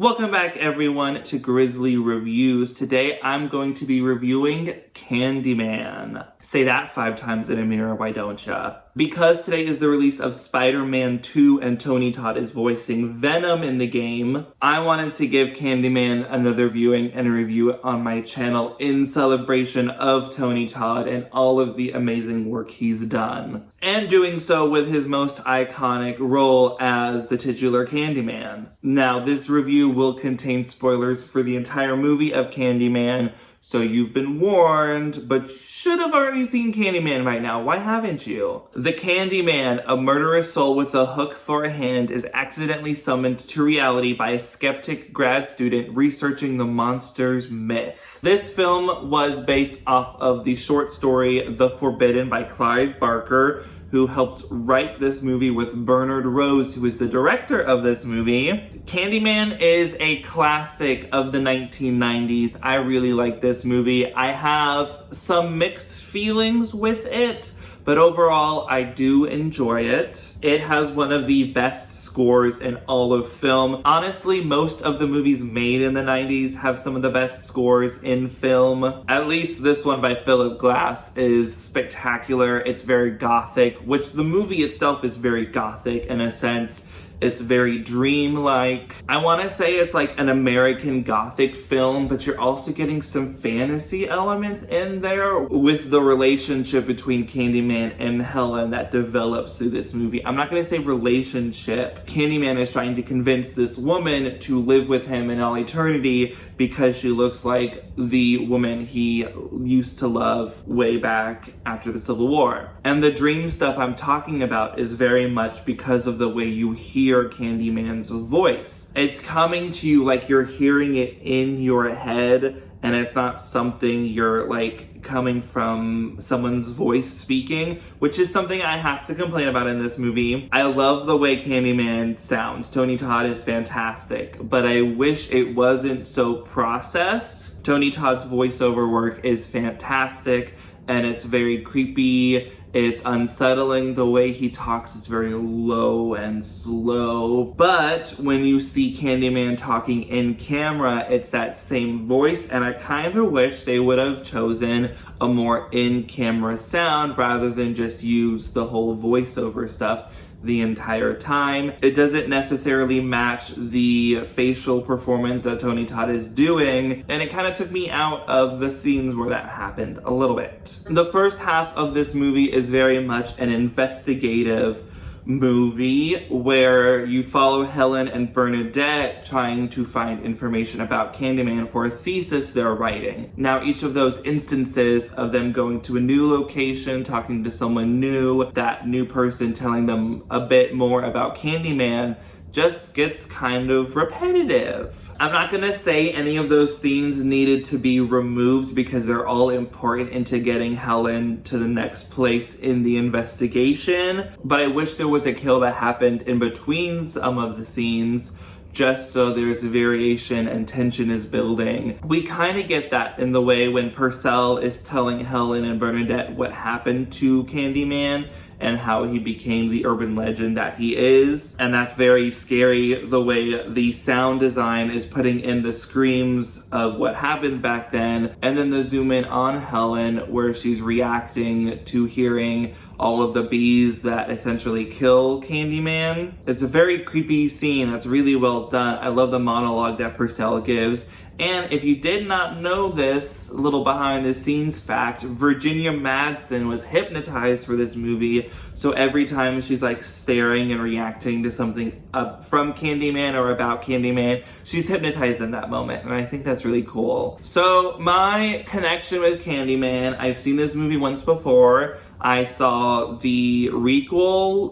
Welcome back everyone to Grizzly Reviews. Today I'm going to be reviewing Candyman. Say that 5 times in a mirror, why don't ya? Because today is the release of Spider-Man 2 and Tony Todd is voicing Venom in the game, I wanted to give Candyman another viewing and a review on my channel in celebration of Tony Todd and all of the amazing work he's done. And doing so with his most iconic role as the titular Candyman. Now, this review will contain spoilers for the entire movie of Candyman, so you've been warned, but should have already seen Candyman by now. Why haven't you? The Candyman, a murderous soul with a hook for a hand, is accidentally summoned to reality by a skeptic grad student researching the monster's myth. This film was based off of the short story The Forbidden by Clive Barker, who helped write this movie with Bernard Rose, who is the director of this movie. Candyman is a classic of the 1990s. I really like this movie. I have some mixed feelings with it, but overall, I do enjoy it. It has one of the best scores in all of film. Honestly, most of the movies made in the 90s have some of the best scores in film. At least this one by Philip Glass is spectacular. It's very gothic, which the movie itself is very gothic in a sense. It's very dreamlike. I want to say it's like an American Gothic film, but you're also getting some fantasy elements in there with the relationship between Candyman and Helen that develops through this movie. I'm not going to say relationship. Candyman is trying to convince this woman to live with him in all eternity because she looks like the woman he used to love way back after the Civil War. And the dream stuff I'm talking about is very much because of the way you hear Candyman's voice. It's coming to you like you're hearing it in your head, and it's not something you're like coming from someone's voice speaking, which is something I have to complain about in this movie. I love the way Candyman sounds. Tony Todd is fantastic, but I wish it wasn't so processed. Tony Todd's voiceover work is fantastic, and it's very creepy. It's unsettling. The way he talks is very low and slow. But when you see Candyman talking in camera, it's that same voice. And I kind of wish they would have chosen a more in-camera sound rather than just use the whole voiceover stuff the entire time. It doesn't necessarily match the facial performance that Tony Todd is doing, and it kind of took me out of the scenes where that happened a little bit. The first half of this movie is very much an investigative movie where you follow Helen and Bernadette trying to find information about Candyman for a thesis they're writing. Now, each of those instances of them going to a new location, talking to someone new, that new person telling them a bit more about Candyman, just gets kind of repetitive. I'm not gonna say any of those scenes needed to be removed because they're all important into getting Helen to the next place in the investigation, but I wish there was a kill that happened in between some of the scenes just so there's variation and tension is building. We kind of get that in the way when Purcell is telling Helen and Bernadette what happened to Candyman and how he became the urban legend that he is. And that's very scary, the way the sound design is putting in the screams of what happened back then, and then the zoom in on Helen where she's reacting to hearing all of the bees that essentially kill Candyman. It's a very creepy scene that's really well done. I love the monologue that Purcell gives. And if you did not know this little behind the scenes fact, Virginia Madsen was hypnotized for this movie. So every time she's like staring and reacting to something from Candyman or about Candyman, she's hypnotized in that moment. And I think that's really cool. So my connection with Candyman, I've seen this movie once before. I saw the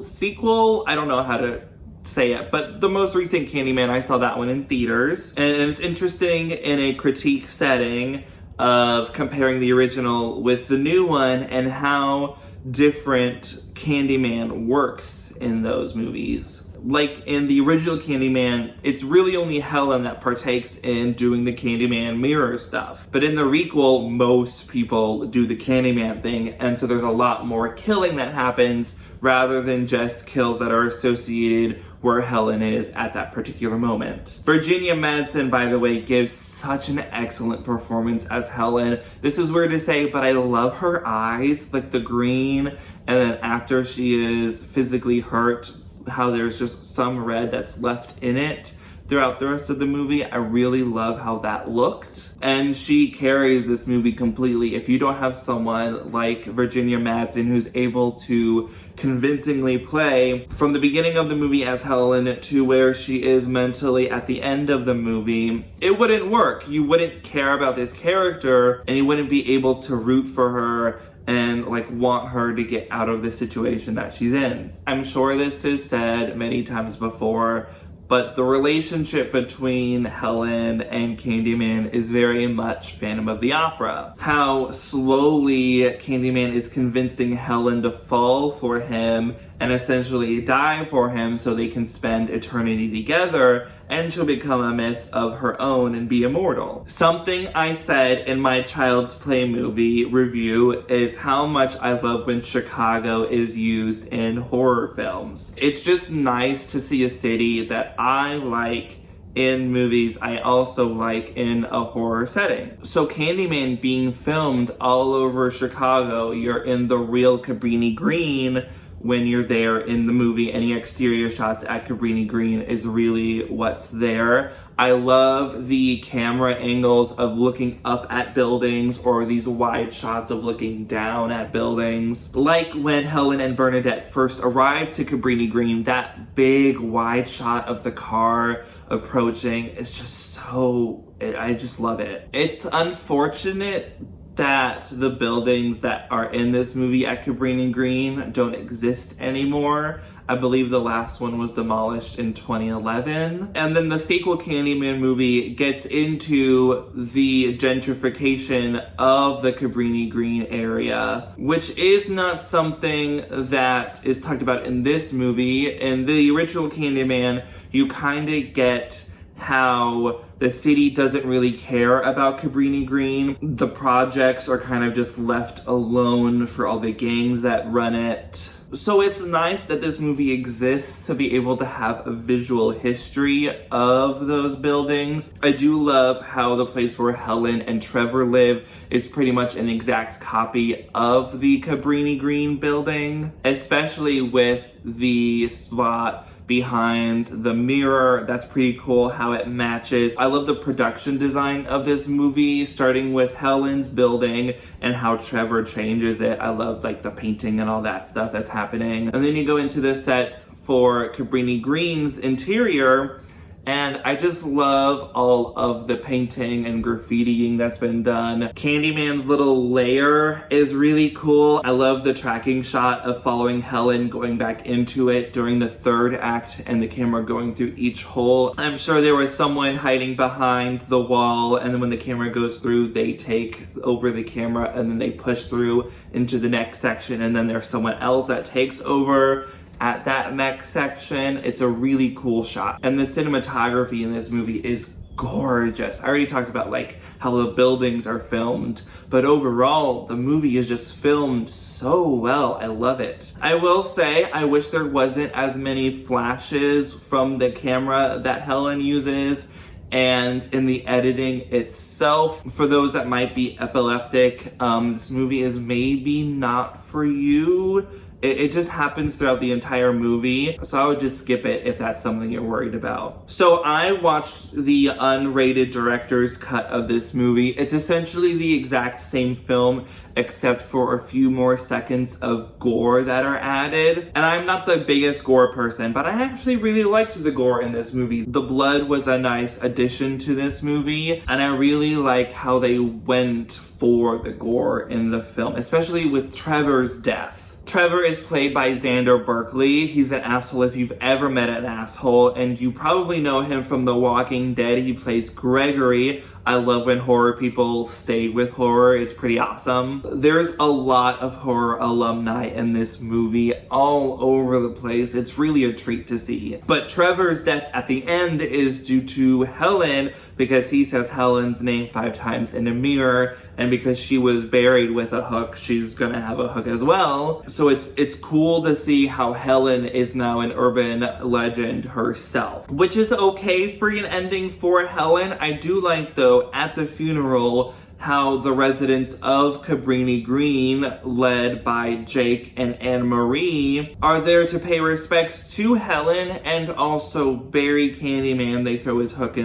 sequel, I don't know how to say it, but the most recent Candyman, I saw that one in theaters, and it's interesting in a critique setting of comparing the original with the new one and how different Candyman works in those movies. Like in the original Candyman, it's really only Helen that partakes in doing the Candyman mirror stuff. But in the requel, most people do the Candyman thing, and so there's a lot more killing that happens rather than just kills that are associated where Helen is at that particular moment. Virginia Madsen, by the way, gives such an excellent performance as Helen. This is weird to say, but I love her eyes, like the green, and then after she is physically hurt, how there's just some red that's left in it throughout the rest of the movie. I really love how that looked. And she carries this movie completely. If you don't have someone like Virginia Madsen who's able to convincingly play from the beginning of the movie as Helen to where she is mentally at the end of the movie, it wouldn't work. You wouldn't care about this character and you wouldn't be able to root for her and like want her to get out of the situation that she's in. I'm sure this is said many times before, but the relationship between Helen and Candyman is very much Phantom of the Opera. How slowly Candyman is convincing Helen to fall for him and essentially die for him so they can spend eternity together and she'll become a myth of her own and be immortal. Something I said in my Child's Play movie review is how much I love when Chicago is used in horror films. It's just nice to see a city that I like in movies I also like in a horror setting. So Candyman being filmed all over Chicago, you're in the real Cabrini Green when you're there in the movie. Any exterior shots at Cabrini Green is really what's there. I love the camera angles of looking up at buildings or these wide shots of looking down at buildings. Like when Helen and Bernadette first arrived to Cabrini Green, that big wide shot of the car approaching is just so, I just love it. It's unfortunate that the buildings that are in this movie at Cabrini Green don't exist anymore. I believe the last one was demolished in 2011. And then the sequel Candyman movie gets into the gentrification of the Cabrini Green area, which is not something that is talked about in this movie. In the original Candyman, you kind of get how the city doesn't really care about Cabrini Green. The projects are kind of just left alone for all the gangs that run it. So it's nice that this movie exists to be able to have a visual history of those buildings. I do love how the place where Helen and Trevor live is pretty much an exact copy of the Cabrini Green building, especially with the spot behind the mirror. That's pretty cool how it matches. I love the production design of this movie, starting with Helen's building and how Trevor changes it. I love like the painting and all that stuff that's happening. And then you go into the sets for Cabrini Green's interior, and I just love all of the painting and graffitiing that's been done. Candyman's little lair is really cool. I love the tracking shot of following Helen going back into it during the third act and the camera going through each hole. I'm sure there was someone hiding behind the wall, and then when the camera goes through, they take over the camera and then they push through into the next section, and then there's someone else that takes over at that next section. It's a really cool shot. And the cinematography in this movie is gorgeous. I already talked about like how the buildings are filmed, but overall the movie is just filmed so well. I love it. I will say I wish there wasn't as many flashes from the camera that Helen uses and in the editing itself. For those that might be epileptic, this movie is maybe not for you. It just happens throughout the entire movie, so I would just skip it if that's something you're worried about. So I watched the unrated director's cut of this movie. It's essentially the exact same film, except for a few more seconds of gore that are added. And I'm not the biggest gore person, but I actually really liked the gore in this movie. The blood was a nice addition to this movie, and I really like how they went for the gore in the film, especially with Trevor's death. Trevor is played by Xander Berkeley. He's an asshole if you've ever met an asshole, and you probably know him from The Walking Dead. He plays Gregory. I love when horror people stay with horror. It's pretty awesome. There's a lot of horror alumni in this movie all over the place. It's really a treat to see. But Trevor's death at the end is due to Helen, because he says Helen's name 5 times in a mirror, and because she was buried with a hook, she's gonna have a hook as well. So it's cool to see how Helen is now an urban legend herself, which is okay for an ending for Helen. I do like, though, at the funeral, how the residents of Cabrini Green, led by Jake and Anne-Marie, are there to pay respects to Helen and also bury Candyman. They throw his hook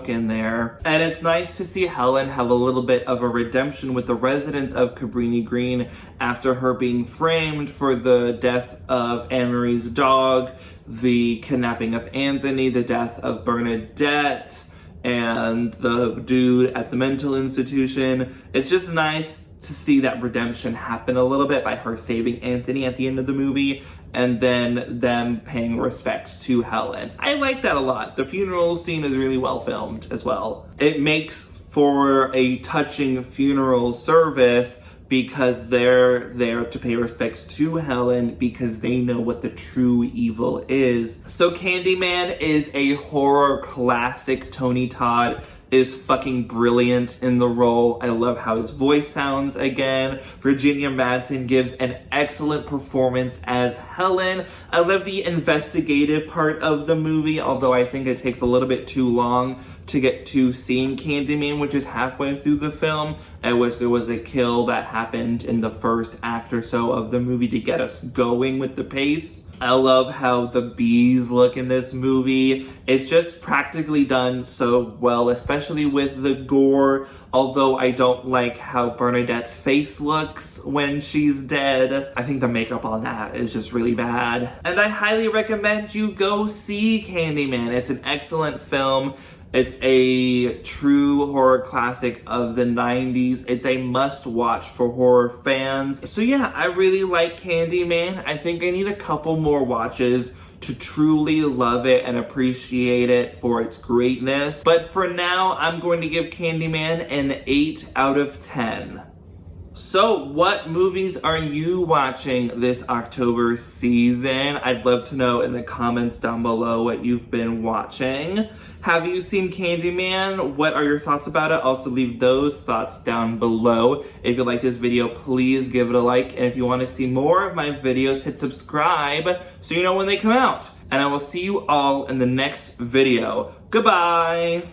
in there. And it's nice to see Helen have a little bit of a redemption with the residents of Cabrini Green after her being framed for the death of Anne-Marie's dog, the kidnapping of Anthony, the death of Bernadette, and the dude at the mental institution. It's just nice to see that redemption happen a little bit by her saving Anthony at the end of the movie and then them paying respects to Helen. I like that a lot. The funeral scene is really well filmed as well. It makes for a touching funeral service because they're there to pay respects to Helen because they know what the true evil is. So Candyman is a horror classic. Tony Todd is fucking brilliant in the role. I love how his voice sounds again. Virginia Madsen gives an excellent performance as Helen. I love the investigative part of the movie, although I think it takes a little bit too long to get to seeing Candyman, which is halfway through the film. I wish there was a kill that happened in the first act or so of the movie to get us going with the pace. I love how the bees look in this movie. It's just practically done so well, especially with the gore, although I don't like how Bernadette's face looks when she's dead. I think the makeup on that is just really bad. And I highly recommend you go see Candyman. It's an excellent film. It's a true horror classic of the 90s. It's a must-watch for horror fans. So yeah, I really like Candyman. I think I need a couple more watches to truly love it and appreciate it for its greatness. But for now, I'm going to give Candyman an 8 out of 10. So, what movies are you watching this October season? I'd love to know in the comments down below what you've been watching. Have you seen Candyman? What are your thoughts about it? Also, leave those thoughts down below. If you like this video, please give it a like. And if you want to see more of my videos, hit subscribe so you know when they come out. And I will see you all in the next video. Goodbye!